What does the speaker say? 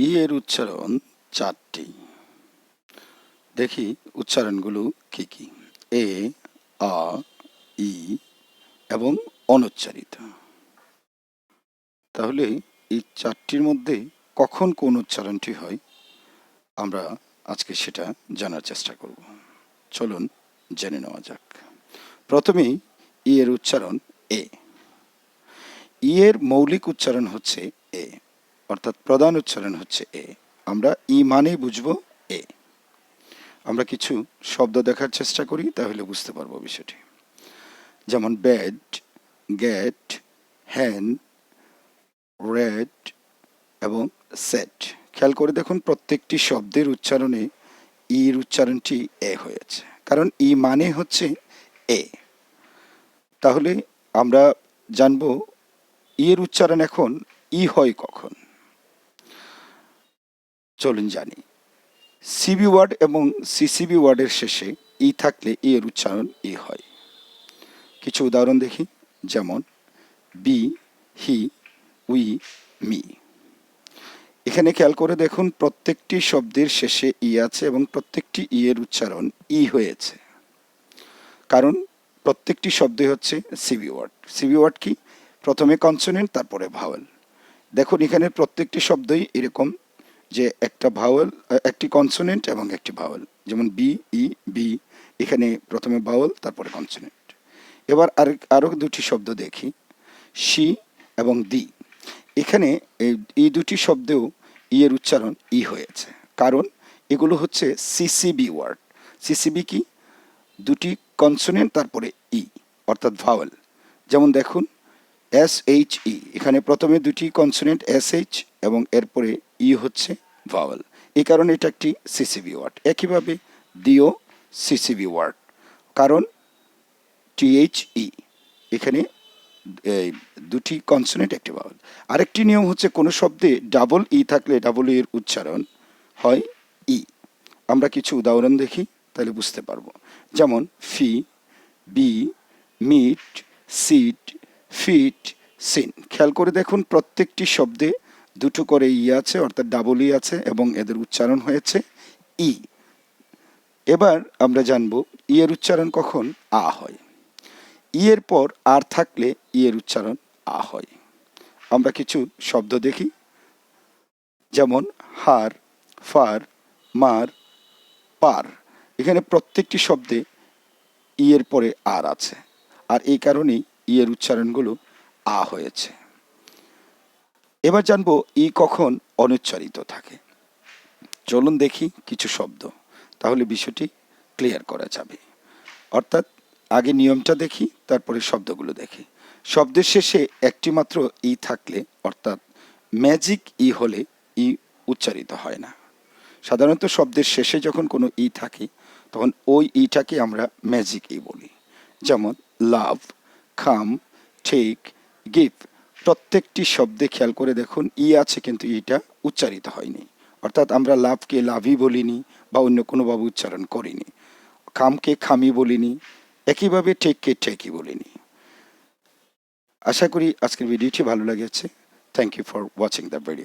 ই এর উচ্চারণ 4টি। দেখি উচ্চারণগুলো কি কি। এ, আ, ই এবং অনুচ্চারিত। তাহলে এই 4টির মধ্যে কখন কোন উচ্চারণটি হয় আমরা আজকে সেটা জানার চেষ্টা করব। চলুন জেনে নেওয়া যাক। প্রথমেই ই এর উচ্চারণ এ। ই এর মৌলিক উচ্চারণ হচ্ছে এ, অর্থাৎ প্রধান উচ্চারণ হচ্ছে এ। আমরা ই মানেই বুঝবো এ। আমরা কিছু শব্দ দেখার চেষ্টা করি, তাহলে বুঝতে পারবো বিষয়টি। যেমন বেড, গেট, হ্যান, রেড এবং সেট। খেয়াল করে দেখুন প্রত্যেকটি শব্দের উচ্চারণে ইর উচ্চারণটি এ হয়েছে, কারণ ই মানে হচ্ছে এ। তাহলে আমরা জানবো এর উচ্চারণ এখন ই হয় কখন। চলুন জানি। সিবি ওয়ার্ড এবং সিসিবি ওয়ার্ডের শেষে ই থাকলে এর উচ্চারণ ই হয়। কিছু উদাহরণ দেখি। যেমন বি, হি, উই, মি। এখানে খেয়াল করে দেখুন প্রত্যেকটি শব্দের শেষে ই আছে এবং প্রত্যেকটি ই এর উচ্চারণ ই হয়েছে, কারণ প্রত্যেকটি শব্দই হচ্ছে সিবি ওয়ার্ড। সিবি ওয়ার্ড কি? প্রথমে কনসোনেন্ট, তারপরে ভাওয়েল। দেখুন এখানে প্রত্যেকটি শব্দই এরকম যে একটা ভাওয়েল, একটি কনসোনেন্ট এবং একটি ভাওয়েল। যেমন বি, ই, বি, এখানে প্রথমে ভাওয়েল তারপরে কনসোনেন্ট। এবার আরও দুটি শব্দ দেখি, শি এবং দি। এখানে এই দুটি শব্দেও ই এর উচ্চারণ ই হয়েছে, কারণ এগুলো হচ্ছে সিসিবি ওয়ার্ড। সিসিবি কি? দুটি কনসোনেন্ট তারপরে ই, অর্থাৎ ভাওয়েল। যেমন দেখুন এস এইচ ই, এখানে প্রথমে দুটি কনসোনেন্ট এস এইচ এবং এরপরে ই হচ্ছে ভাওয়েল। এই কারণে এটা একটি সিসিবি ওয়ার্ড। একইভাবে দিও সিসিবি ওয়ার্ড, কারণ টিএইচ ই, এখানে দুটি কনসোনেন্ট একটি ভাওয়েল। আরেকটি নিয়ম হচ্ছে কোনো শব্দে ডাবল ই থাকলে ডাবল এর উচ্চারণ হয় ই। আমরা কিছু উদাহরণ দেখি, তাহলে বুঝতে পারবো। যেমন fee, bee, meet, seat, feet, seen. খেয়াল করে দেখুন প্রত্যেকটি শব্দে দুটো করে ই আছে, অর্থাৎ ডাবল ই আছে এবং এদের উচ্চারণ হয়েছে ই। এবার আমরা জানবো ই এর উচ্চারণ কখন আ হয়। ই এর পর আর থাকলে ই এর উচ্চারণ আ হয়। আমরা কিছু শব্দ দেখি। যেমন হার, ফার, মার, পার। এখানে প্রত্যেকটি শব্দে ই এর পরে আর আছে, আর এই কারণেই ই এর উচ্চারণগুলো আ হয়েছে। এবার জানবো ই কখন অনুচ্চারিত থাকে। চলুন দেখি কিছু শব্দ, তাহলে বিষয়টি ক্লিয়ার করা যাবে। অর্থাৎ আগে নিয়মটা দেখি, তারপরে শব্দগুলো দেখি। শব্দের শেষে একটি মাত্র ই থাকলে, অর্থাৎ ম্যাজিক ই হলে ই উচ্চারিত হয় না। সাধারণত শব্দের শেষে যখন কোনো ই থাকে তখন ওই ইটাকে আমরা ম্যাজিক ই বলি। যেমন লাভ, খাম, টেক, গিভ। প্রত্যেকটি শব্দে খেয়াল করে দেখুন ই আছে কিন্তু ইটা উচ্চারিত হয়নি, অর্থাৎ আমরা লাভকে লাভই বলিনি বা অন্য কোনোভাবে উচ্চারণ করিনি। খামকে খামি বলিনি, একইভাবে টেককে টেকই বলিনি। আশা করি আজকের ভিডিওটি ভালো লেগেছে। Thank you for watching the video.